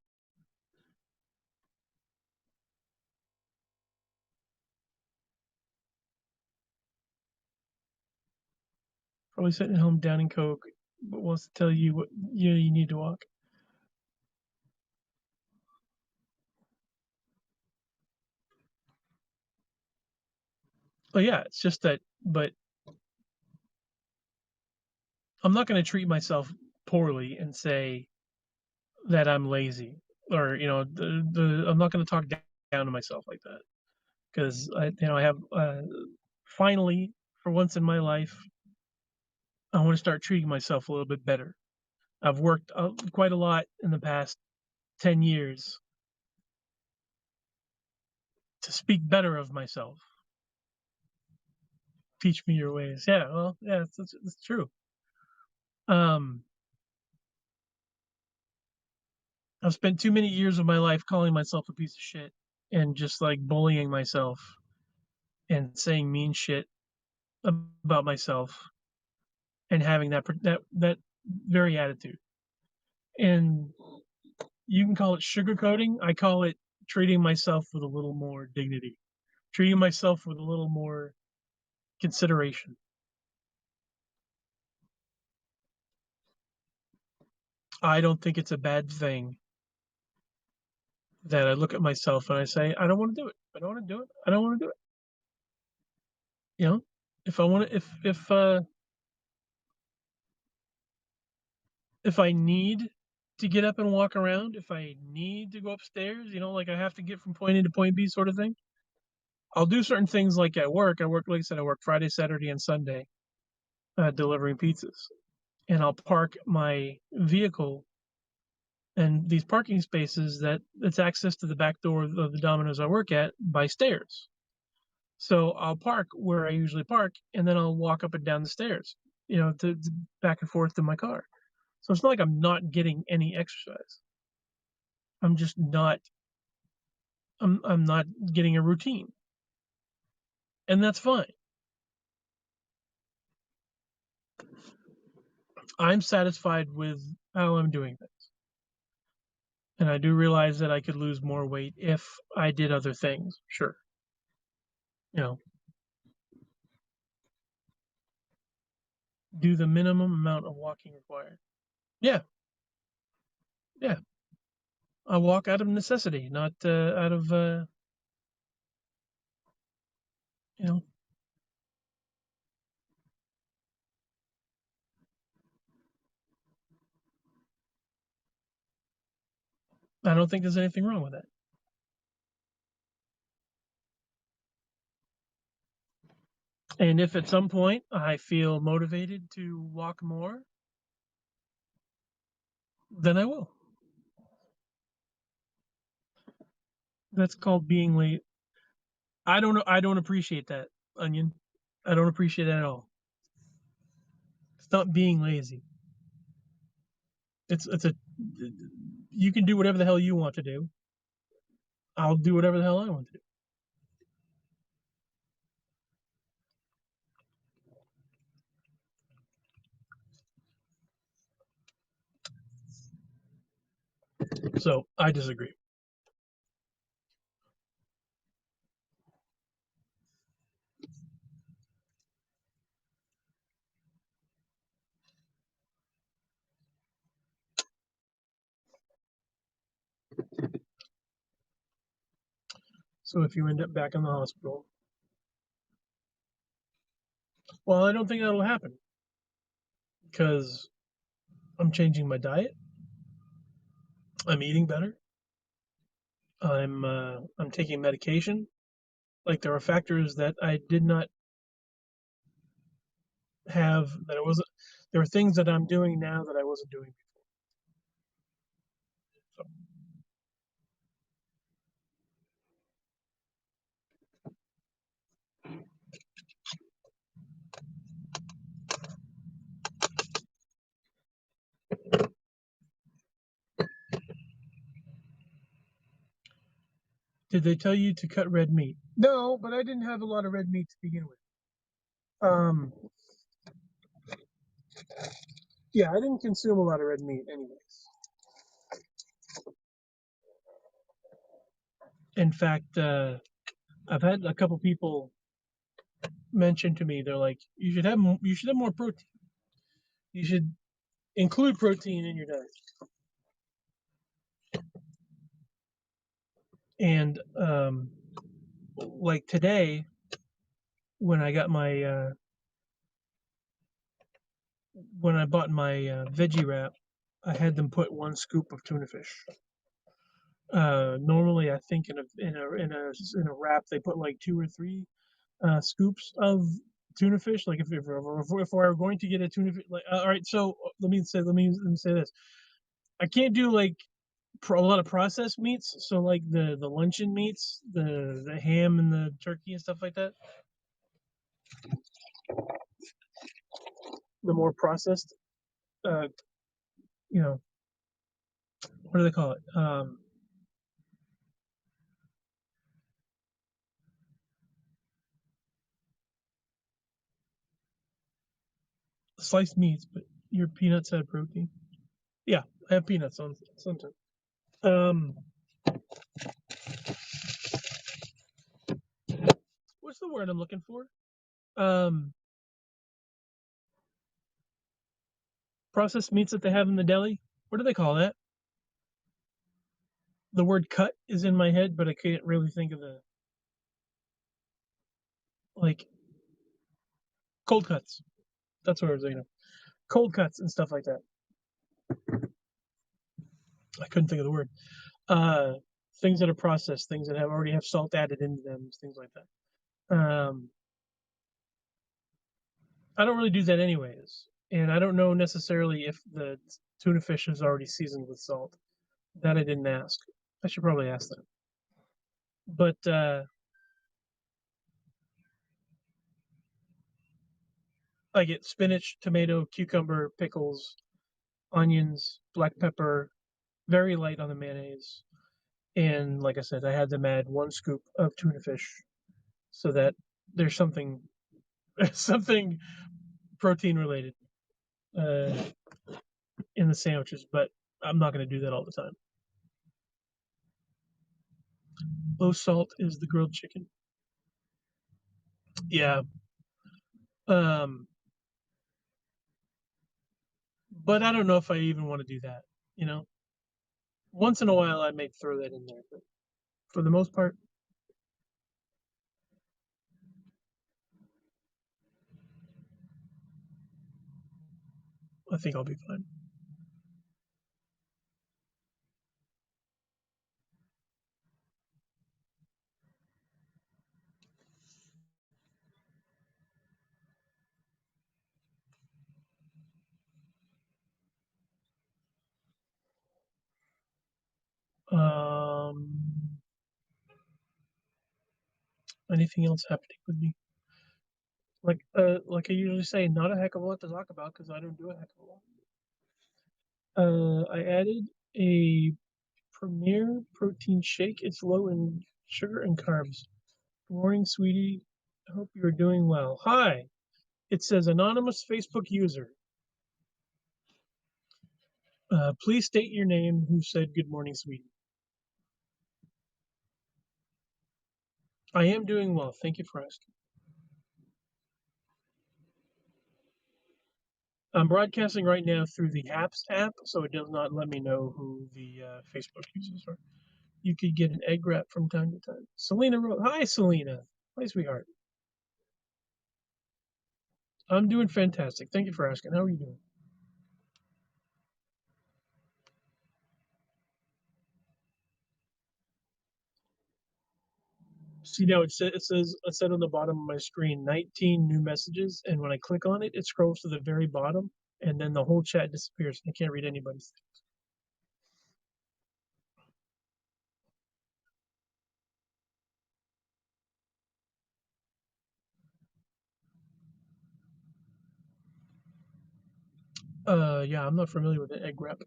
Probably sitting at home downing coke, but wants to tell you what you need to walk. Oh yeah, it's just that. But I'm not going to treat myself poorly and say that I'm lazy, or I'm not going to talk down to myself like that, because I have finally, for once in my life, I want to start treating myself a little bit better. I've worked quite a lot in the past 10 years to speak better of myself. Teach me your ways. Yeah, well, yeah, it's true. Um, I've spent too many years of my life calling myself a piece of shit and just like bullying myself and saying mean shit about myself and having that very attitude. And you can call it sugarcoating. I call it treating myself with a little more dignity, treating myself with a little more consideration. I don't think it's a bad thing that I look at myself and I say, I don't want to do it. I don't want to do it. I don't want to do it. You know, if I want to, if I need to get up and walk around, if I need to go upstairs, like I have to get from point A to point B, sort of thing. I'll do certain things like at work. Like I said, I work Friday, Saturday, and Sunday, delivering pizzas, and I'll park my vehicle and these parking spaces that it's access to the back door of the Domino's I work at by stairs. So I'll park where I usually park, and then I'll walk up and down the stairs, to back and forth to my car. So it's not like I'm not getting any exercise. I'm just not. I'm not getting a routine, and that's fine. I'm satisfied with how I'm doing things, and I do realize that I could lose more weight if I did other things. Sure, you know, do the minimum amount of walking required. Yeah, yeah. I walk out of necessity, not out of you know. I don't think there's anything wrong with that. And if at some point I feel motivated to walk more, then I will. That's called being late. I don't know. I don't appreciate that, Onion. I don't appreciate that at all. It's not being lazy. It's a you can do whatever the hell you want to do. I'll do whatever the hell I want to do. So I disagree. So if you end up back in the hospital, well, I don't think that'll happen because I'm changing my diet. I'm eating better. I'm taking medication. Like there are factors that I did not have that I wasn't. There are things that I'm doing now that I wasn't doing before. So Did they tell you to cut red meat? No, but I didn't have a lot of red meat to begin with. Yeah, I didn't consume a lot of red meat anyways. In fact, I've had a couple people mention to me, they're like, you should have more protein. You should include protein in your diet. And like today, when I got my when I bought my veggie wrap, I had them put 1 scoop of tuna fish. Normally, I think in a wrap they put like 2 or 3 scoops of tuna fish. Like if we're going to get a tuna fish, like all right. So let me say this. I can't do like a lot of processed meats. So like the luncheon meats, the ham and the turkey and stuff like that. The more processed, uh, you know, what do they call it? Sliced meats, but your peanuts had protein. Yeah, I have peanuts on sometimes. Um, what's the word I'm looking for? Um, processed meats that they have in the deli. What do they call that? The word cut is in my head, but I can't really think of the like cold cuts. That's what I was thinking of. Cold cuts and stuff like that. I couldn't think of the word. Uh, things that are processed, things that already have salt added into them, things like that. I don't really do that anyways, and I don't know necessarily if the tuna fish is already seasoned with salt. That I didn't ask. I should probably ask that. But I get spinach, tomato, cucumber, pickles, onions, black pepper, very light on the mayonnaise. And like I said, I had them add 1 scoop of tuna fish so that there's something something protein related uh, in the sandwiches. But I'm not going to do that all the time. Low salt is the grilled chicken. Yeah. Um, but I don't know if I even want to do that. You know, once in a while I may throw that in there, but for the most part, I think I'll be fine. Um, anything else happening with me? Like I usually say, not a heck of a lot to talk about because I don't do a heck of a lot. I added a Premier protein shake. It's low in sugar and carbs. Good morning, sweetie. I hope you're doing well. Hi. It says anonymous Facebook user. Please state your name. Who said good morning, sweetie? I am doing well. Thank you for asking. I'm broadcasting right now through the Apps app, so it does not let me know who the Facebook users are. You could get an egg wrap from time to time. Selena wrote, hi, Selena. Hi, sweetheart. I'm doing fantastic. Thank you for asking. How are you doing? See now it said on the bottom of my screen 19 new messages, and when I click on it, it scrolls to the very bottom, and then the whole chat disappears. I can't read anybody's. Yeah, I'm not familiar with the egg wrap.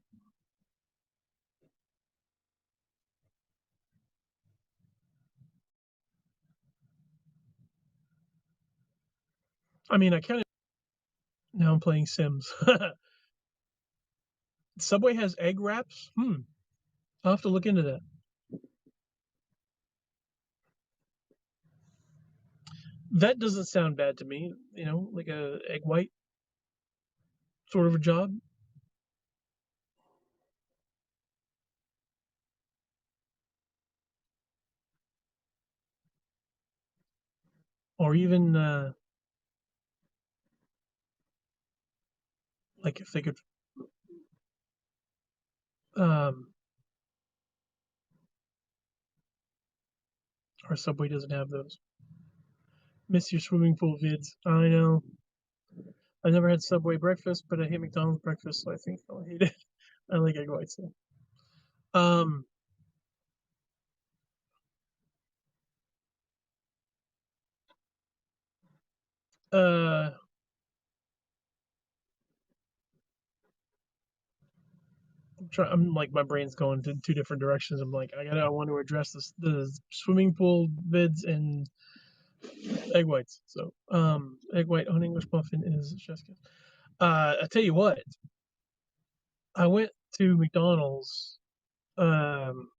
I mean, I kinda now I'm playing Sims. Subway has egg wraps? I'll have to look into that. That doesn't sound bad to me, like a egg white sort of a job, or even, like, if they could, um our Subway doesn't have those. Miss your swimming pool vids. I know. I never had Subway breakfast, but I hate McDonald's breakfast, so I think I'll hate it. I like egg whites though. Um, uh, I'm like my brain's going to two different directions. I'm like, I want to address the swimming pool vids and egg whites. So, egg white on English muffin is chef's kiss. I tell you what, I went to McDonald's, um,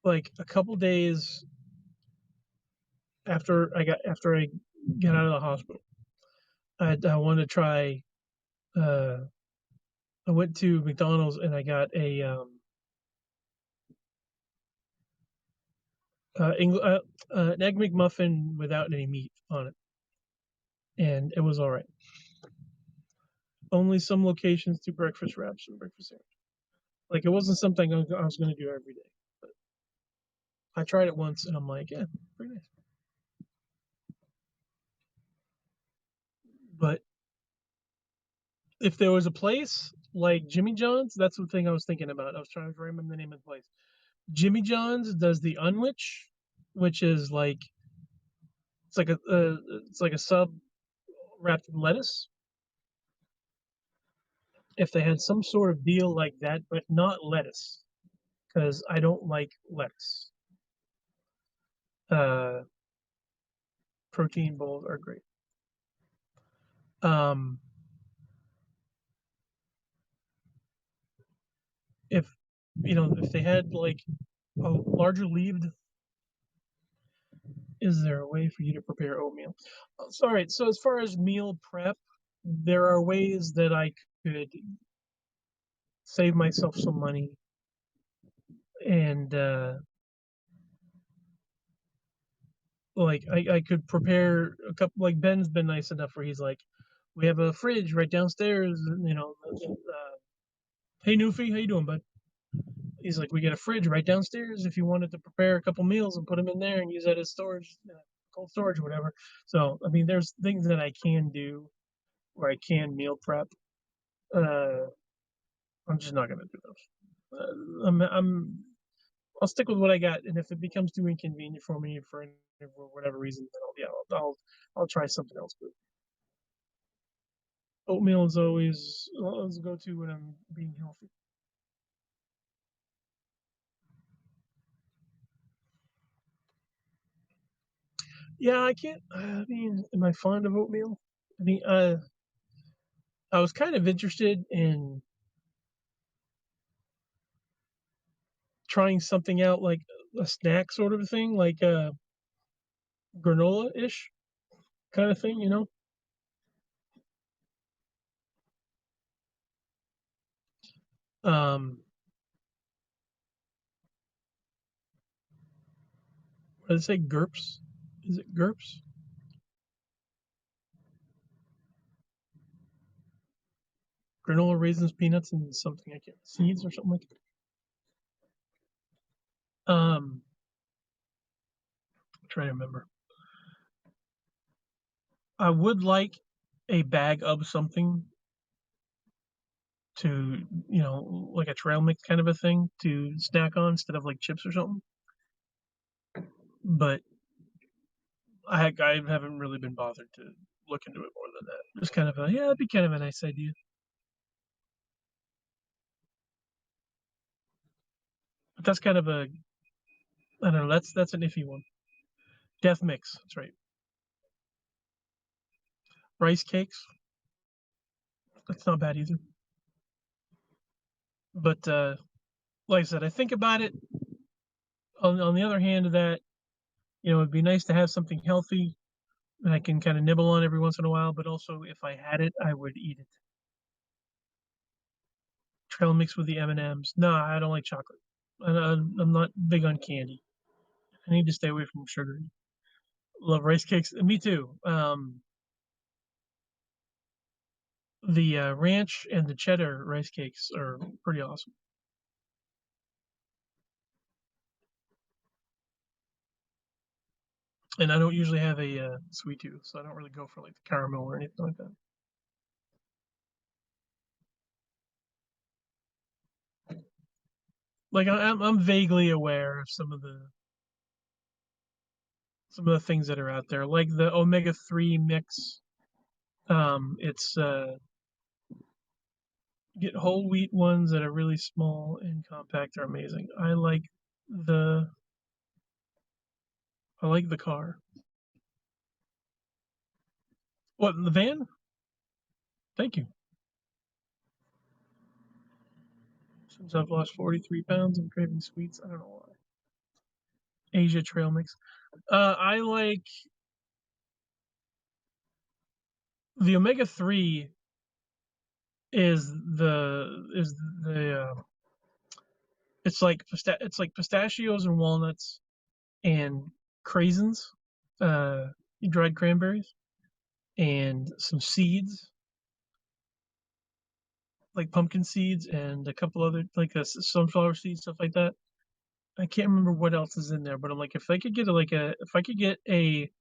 like a couple days after I got out of the hospital. I wanted to try. Uh, I went to McDonald's and I got an egg McMuffin without any meat on it, and it was all right. Only some locations do breakfast wraps and breakfast sandwich. Like it wasn't something I was going to do every day. But I tried it once and I'm like, yeah, pretty nice. But if there was a place like Jimmy John's, that's the thing I was thinking about. I was trying to remember the name of the place. Jimmy John's does the unwich, which is like it's like a sub wrapped in lettuce. If they had some sort of deal like that, but not lettuce, because I don't like lettuce. Uh, Protein bowls are great. Um, if if they had like a larger leaved, is there a way for you to prepare oatmeal? Sorry. So as far as meal prep, there are ways that I could save myself some money and like I could prepare a couple. Like Ben's been nice enough where he's like, we have a fridge right downstairs. Hey Newfie, how you doing, bud? He's like, we get a fridge right downstairs if you wanted to prepare a couple meals and put them in there and use that as storage, cold storage or whatever. So I mean, there's things that I can do where I can meal prep. Uh, I'm just not gonna do those. I'll stick with what I got, and if it becomes too inconvenient for me for whatever reason, then I'll try something else. But oatmeal is always a go-to when I'm being healthy. Yeah, I can't. I mean, am I fond of oatmeal? I mean, I was kind of interested in trying something out like a snack sort of a thing, like granola ish kind of thing. Um, what did I say? GURPS? Is it GURPS? Granola, raisins, peanuts, and something I can't seeds or something like that. I'm trying to remember. I would like a bag of something to, like a trail mix kind of a thing to snack on instead of like chips or something. But I haven't really been bothered to look into it more than that. Just kind of a yeah, it'd be kind of a nice idea. But that's kind of a I don't know. That's an iffy one. Death mix. That's right. Rice cakes. That's not bad either. But like I said, I think about it. On the other hand of that, it'd be nice to have something healthy that I can kind of nibble on every once in a while. But also, if I had it, I would eat it. Trail mix with the M&Ms. No, I don't like chocolate. I'm not big on candy. I need to stay away from sugar. Love rice cakes. Me too. The ranch and the cheddar rice cakes are pretty awesome. And I don't usually have a sweet tooth, so I don't really go for like the caramel or anything like that. Like I'm vaguely aware of some of the things that are out there, like the omega-3 mix. It's get whole wheat ones that are really small and compact are amazing. The I like the car. What, the van? Thank you. Since I've lost 43 pounds, I'm craving sweets. I don't know why. Asia Trail Mix. I like the omega-3 is the it's like pistachios and walnuts and craisins, uh, dried cranberries, and some seeds like pumpkin seeds and a couple other like sunflower seeds, stuff like that. I can't remember what else is in there, but I'm like, if I could get a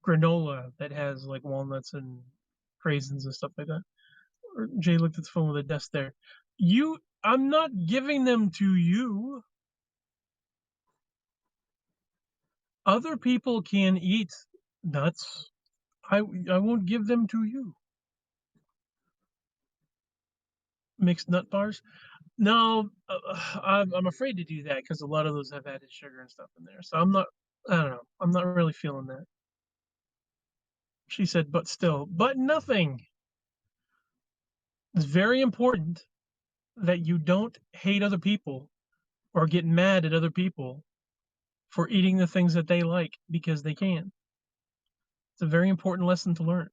granola that has like walnuts and craisins and stuff like that. Or Jay looked at the phone with a desk there. I'm not giving them to you. Other people can eat nuts. I won't give them to you. Mixed nut bars. No, I'm afraid to do that because a lot of those have added sugar and stuff in there. So I'm not. I don't know. I'm not really feeling that. She said, but still, but nothing. It's very important that you don't hate other people or get mad at other people for eating the things that they like because they can. It's a very important lesson to learn.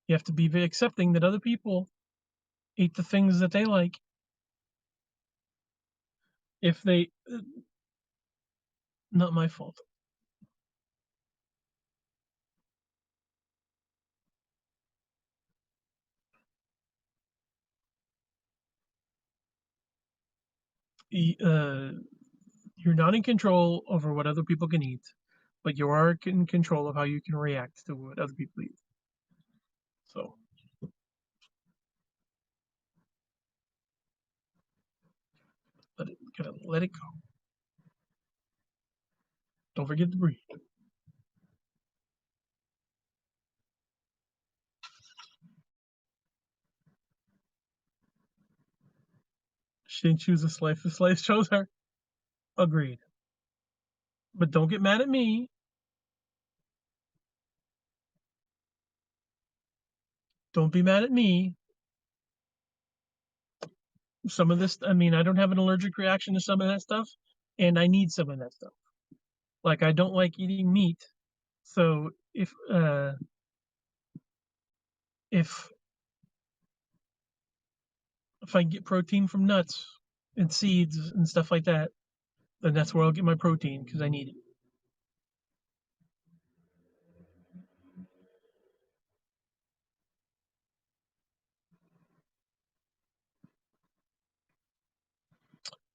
You have to be very accepting that other people eat the things that they like. If they, not my fault. Uh, you're not in control over what other people can eat, but you are in control of how you can react to what other people eat. So gotta let it go. Don't forget to breathe. She didn't choose this life. This life chose her. Agreed. But don't get mad at me. Don't be mad at me. Some of this, I mean, I don't have an allergic reaction to some of that stuff, and I need some of that stuff. Like I don't like eating meat, so if if I get protein from nuts and seeds and stuff like that, then that's where I'll get my protein because I need it.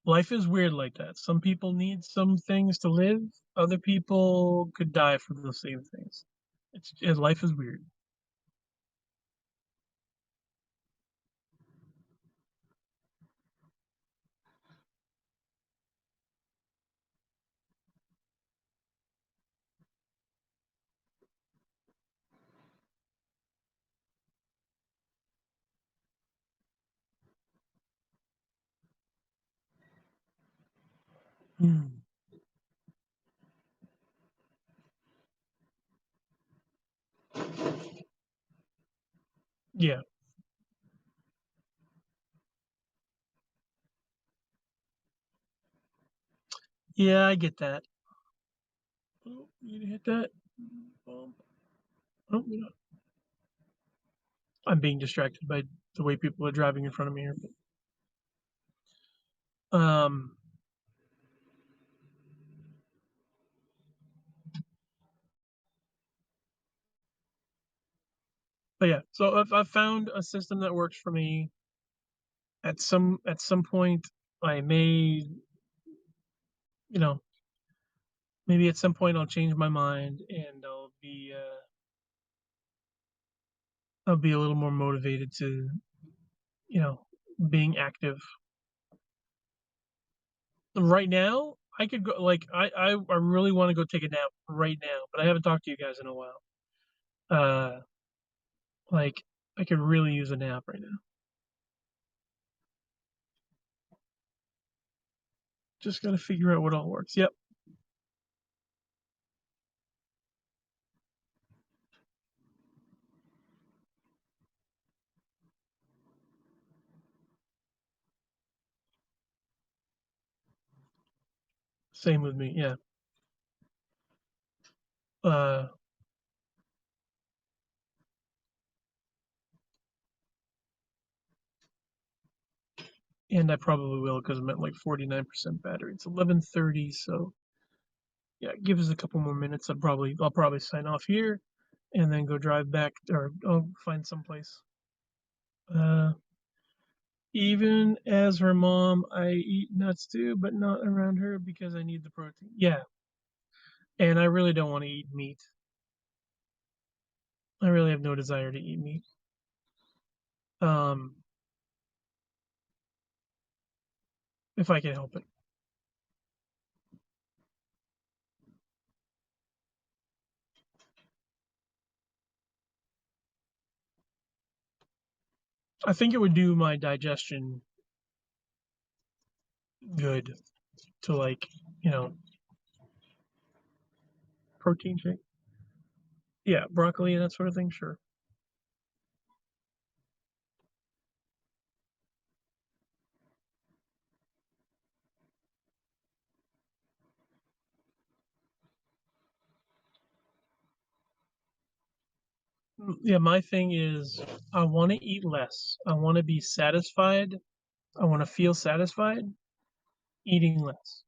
Life is weird like that. Some people need some things to live. Other people could die for those same things. Life is weird. Hmm. Yeah. Yeah, I get that. Oh, you hit that bump. Oh, you know, I'm being distracted by the way people are driving in front of me here. Um, but yeah, so I've found a system that works for me. At some point, I may, you know, maybe at some point I'll change my mind and I'll be a little more motivated to, you know, being active. Right now, I could go like I really want to go take a nap right now, but I haven't talked to you guys in a while. Uh, like I could really use a nap right now. Just gotta figure out what all works. Yep, same with me. Yeah. Uh, and I probably will because I'm at like 49% battery. It's 11:30, so yeah, give us a couple more minutes. I'll probably sign off here, and then go drive back or I'll find someplace. Uh, Even as her mom, I eat nuts too, but not around her because I need the protein. Yeah, and I really don't want to eat meat. I really have no desire to eat meat. Um, if I can help it. I think it would do my digestion good to like, you know, protein shake. Yeah, broccoli and that sort of thing. Sure. Yeah, my thing is I want to eat less. I want to be satisfied. I want to feel satisfied eating less.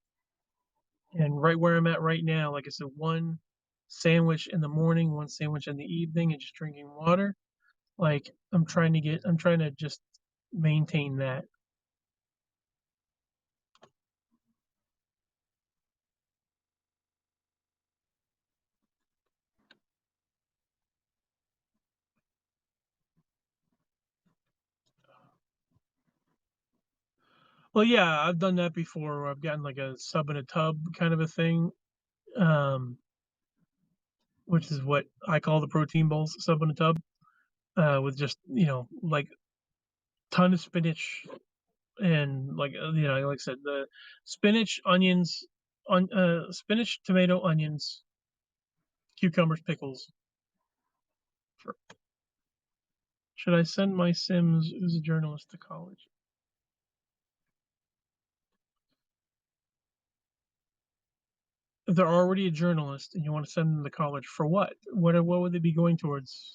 And right where I'm at right now, like I said, one sandwich in the morning, one sandwich in the evening, and just drinking water. Like I'm trying to just maintain that. Well, yeah, I've done that before where I've gotten like a sub in a tub kind of a thing, um, which is what I call the protein bowls, sub in a tub, with just, like ton of spinach and like, like I said, the spinach, onions, spinach, tomato, onions, cucumbers, pickles. For, should I send my Sims, who's a journalist, to college? If they're already a journalist and you want to send them to college for what? What would they be going towards?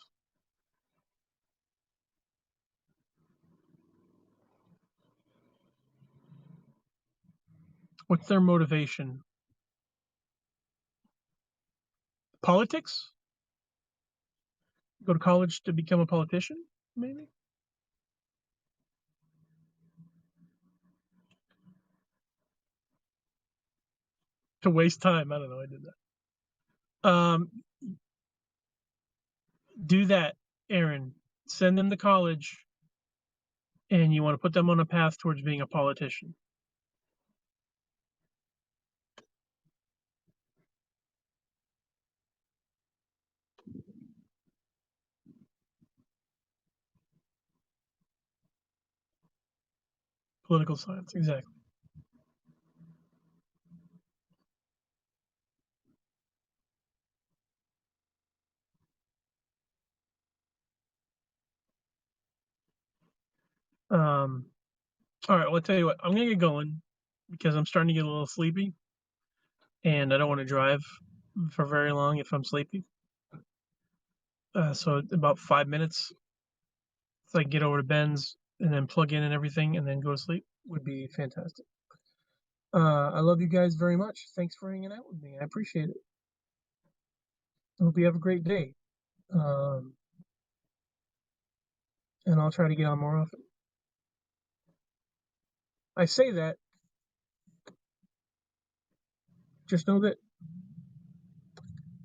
What's their motivation? Politics? Go to college to become a politician? Maybe to waste time. I don't know. I did that. Do that, Aaron. Send them to college, and you want to put them on a path towards being a politician. Political science, exactly. Um, all right, well, I'll tell you what, I'm gonna get going because I'm starting to get a little sleepy, and I don't want to drive for very long if I'm sleepy. So about 5 minutes, so I can get over to Ben's and then plug in and everything, and then go to sleep would be fantastic. I love you guys very much. Thanks for hanging out with me. I appreciate it. I hope you have a great day. Um, and I'll try to get on more often. I say that, just know that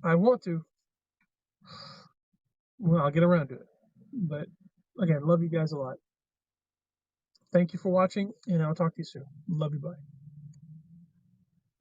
I want to. Well, I'll get around to it. But again, love you guys a lot. Thank you for watching, and I'll talk to you soon. Love you. Bye.